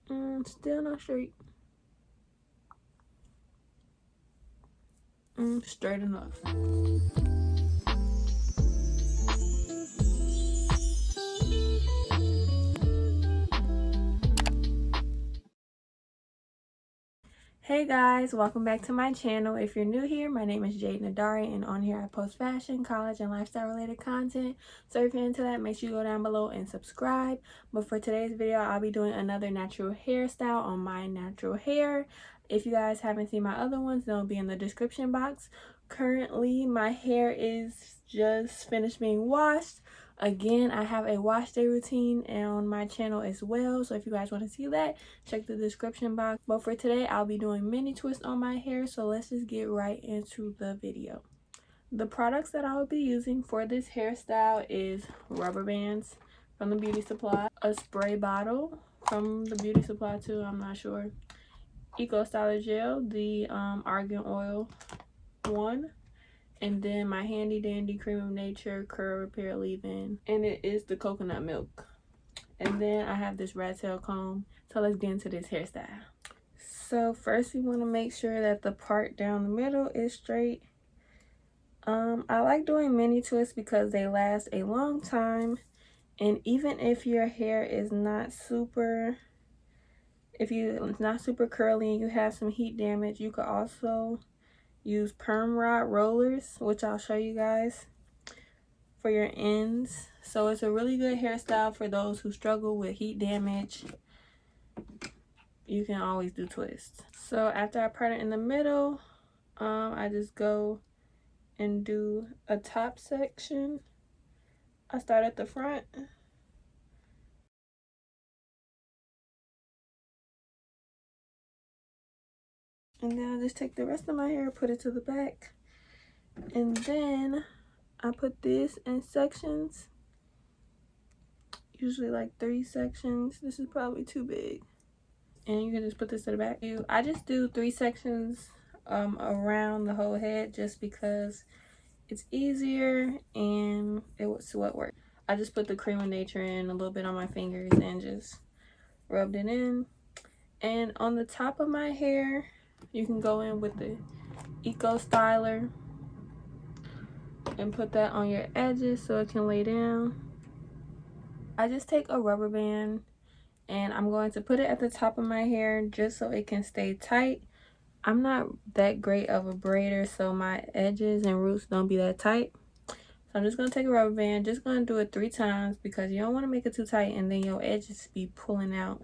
Still not straight. Straight enough. Hey guys, welcome back to my channel. If you're new here, my name is Jade Nadari, and on here I post fashion, college, and lifestyle related content. So if you're into that, make sure you go down below and subscribe. But for today's video, I'll be doing another natural hairstyle on my natural hair. If you guys haven't seen my other ones, they'll be in the description box. Currently, my hair is just finished being washed. Again, I have a wash day routine on my channel as well, so if you guys want to see that, check the description box. But for today, I'll be doing mini twists on my hair, so let's just get right into the video. The products that I will be using for this hairstyle is rubber bands from the Beauty Supply, a spray bottle from the Beauty Supply too, I'm not sure, Eco Styler Gel, the Argan Oil one, and then my handy dandy Cream of Nature Curl Repair Leave-In, and it is the coconut milk. And then I have this rat tail comb. So let's get into this hairstyle. So first we want to make sure that the part down the middle is straight. I like doing mini twists because they last a long time, and even if your hair is not super, it's not super curly and you have some heat damage, you could also use perm rod rollers, which I'll show you guys, for your ends. So it's a really good hairstyle for those who struggle with heat damage. You can always do twists. So after I part it in the middle, I just go and do a top section. I start at the front. And then I just take the rest of my hair, put it to the back. And then I put this in sections. Usually like 3 sections. This is probably too big. And you can just put this to the back. I just do 3 sections around the whole head just because it's easier and it's what works. I just put the Cream of Nature in a little bit on my fingers and just rubbed it in. And on the top of my hair, you can go in with the Eco Styler and put that on your edges so it can lay down. I just take a rubber band and I'm going to put it at the top of my hair just so it can stay tight. I'm not that great of a braider, so my edges and roots don't be that tight. So I'm just going to take a rubber band, just going to do it 3 times because you don't want to make it too tight and then your edges be pulling out,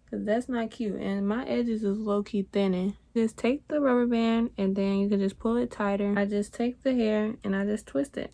because that's not cute. And my edges is low-key thinning. Just take the rubber band and then you can just pull it tighter. I just take the hair and I just twist it.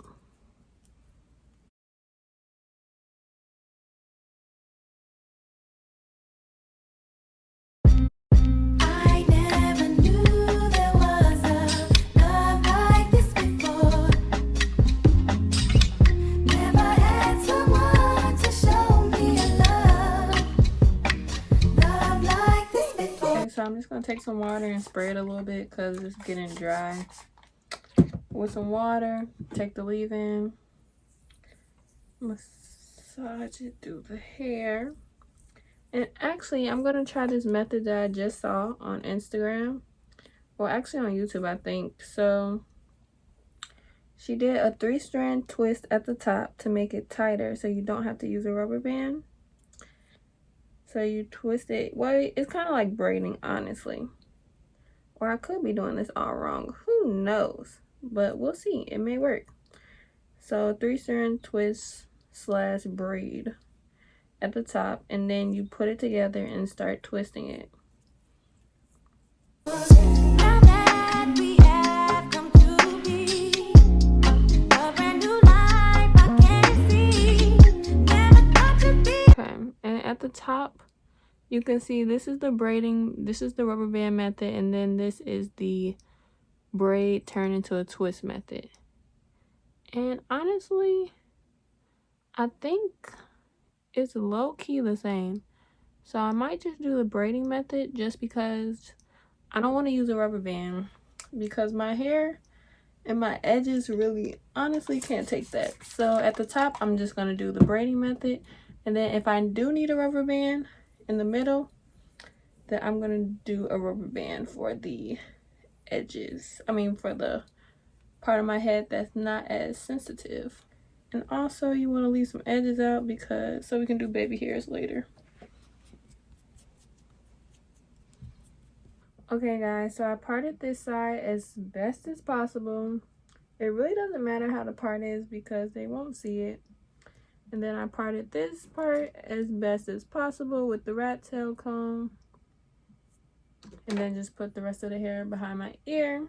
So I'm just going to take some water and spray it a little bit because it's getting dry. With some water, take the leave-in, massage it through the hair. And actually, I'm going to try this method that I just saw on Instagram. Well, actually on YouTube, I think. So she did a 3-strand twist at the top to make it tighter so you don't have to use a rubber band. So you twist it. Well, it's kind of like braiding, honestly. Or I could be doing this all wrong. Who knows? But we'll see. It may work. So 3-strand twist / braid at the top. And then you put it together and start twisting it. At the top, you can see this is the braiding, this is the rubber band method, and then this is the braid turn into a twist method. And honestly, I think it's low-key the same. So I might just do the braiding method just because I don't want to use a rubber band, because my hair and my edges really honestly can't take that. So at the top, I'm just going to do the braiding method. And then if I do need a rubber band in the middle, that I'm gonna do a rubber band for the edges. I mean, for the part of my head that's not as sensitive. And also you want to leave some edges out because so we can do baby hairs later. Okay guys, so I parted this side as best as possible. It really doesn't matter how the part is because they won't see it. And then I parted this part as best as possible with the rat tail comb. And then just put the rest of the hair behind my ear.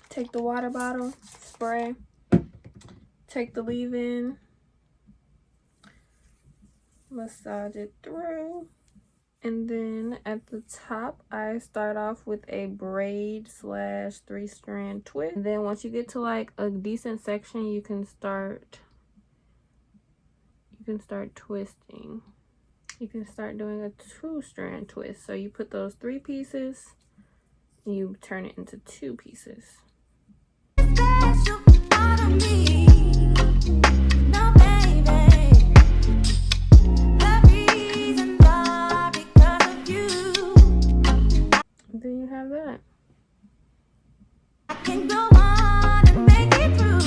Take the water bottle, spray, take the leave-in, massage it through. And then at the top, I start off with a braid / 3-strand twist. And then once you get to like a decent section, you can start twisting. You can start doing a 2-strand twist. So you put those 3 pieces, and you turn it into 2 pieces. Then you have that. I can go on and make it through.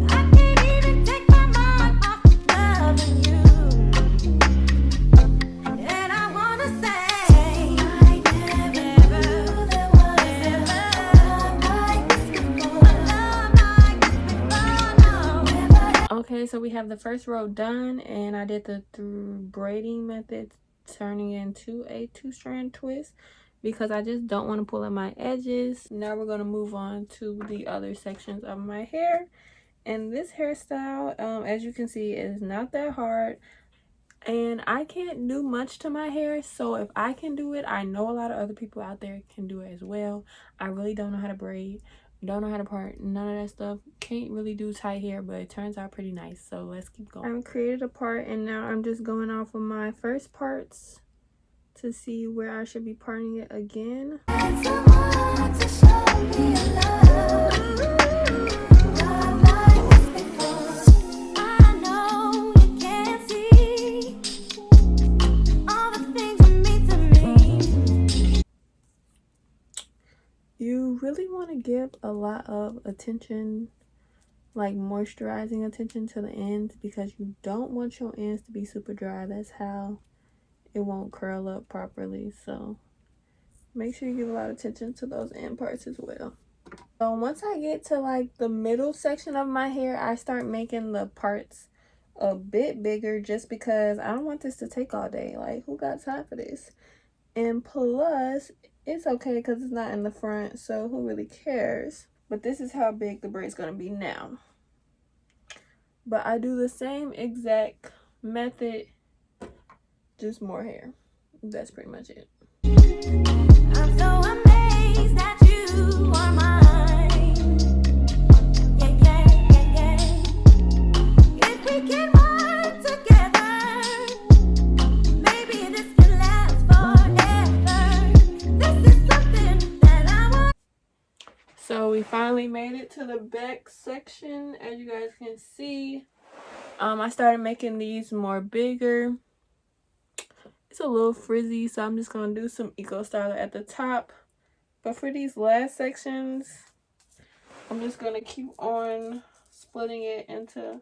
I can't even take my mind off of loving you. And I wanna say I never knew there was a love like this before. Okay, so we have the first row done, and I did the braiding method, turning into a 2-strand twist, because I just don't want to pull at my edges. Now we're going to move on to the other sections of my hair. And this hairstyle, as you can see, is not that hard. And I can't do much to my hair, so if I can do it, I know a lot of other people out there can do it as well. I really don't know how to braid, don't know how to part, none of that stuff. Can't really do tight hair, but it turns out pretty nice, so let's keep going. I've created a part, and now I'm just going off of my first parts to see where I should be parting it again. You really want to give a lot of attention, like moisturizing attention, to the ends, because you don't want your ends to be super dry. That's how it won't curl up properly. So make sure you give a lot of attention to those end parts as well. So once I get to like the middle section of my hair, I start making the parts a bit bigger, just because I don't want this to take all day. Like, who got time for this? And plus, it's okay because it's not in the front, so who really cares? But this is how big the braid's gonna be now. But I do the same exact method, just more hair. That's pretty much it. I'm so amazed that you are mine. Yeah, yeah, yeah, yeah. If we can work together, maybe this can last forever. This is something that I want. So we finally made it to the back section. As you guys can see, I started making these more bigger. It's a little frizzy, so I'm just going to do some Eco Styler at the top. But for these last sections, I'm just going to keep on splitting it into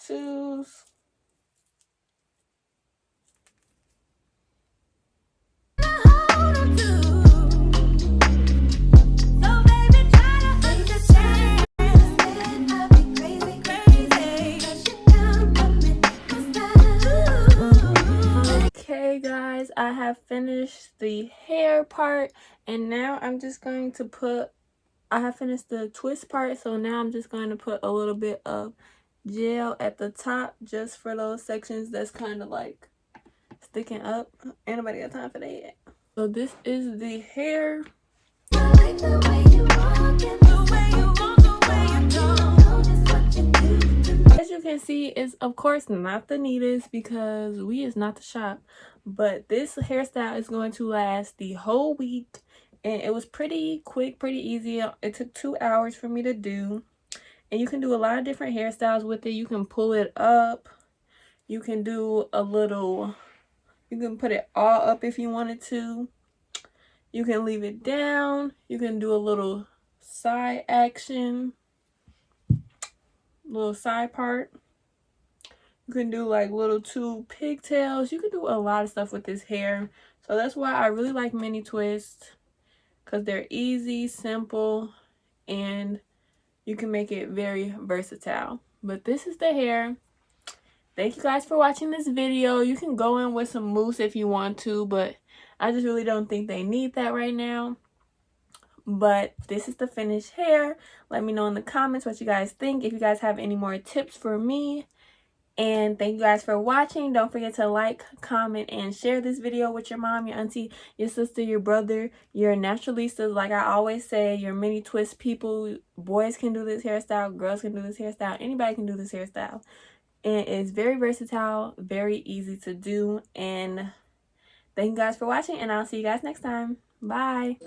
2s. Okay guys, I have finished the hair part, and now I'm just going to put, I have finished the twist part, so now I'm just going to put a little bit of gel at the top, just for those sections that's kind of like sticking up. Ain't nobody got time for that. So this is the hair. I like the way you walk and the way you walk, the way you do. As you can see, it's of course not the neatest because we is not the shop, but this hairstyle is going to last the whole week, and it was pretty quick, pretty easy. It took 2 hours for me to do, and you can do a lot of different hairstyles with it. You can pull it up, you can do a little You can put it all up if you wanted to. You can leave it down. You can do a little side action, little side part. You can do like little 2 pigtails. You can do a lot of stuff with this hair. So that's why I really like mini twists, because they're easy, simple, and you can make it very versatile. But this is the hair. Thank you guys for watching this video. You can go in with some mousse if you want to, but I just really don't think they need that right now. But this is the finished hair. Let me know in the comments what you guys think, if you guys have any more tips for me. And thank you guys for watching. Don't forget to like, comment, and share this video with your mom, your auntie, your sister, your brother, your naturalistas. Like I always say, your mini twist people. Boys can do this hairstyle. Girls can do this hairstyle. Anybody can do this hairstyle. And it's very versatile, very easy to do. And thank you guys for watching, and I'll see you guys next time. Bye.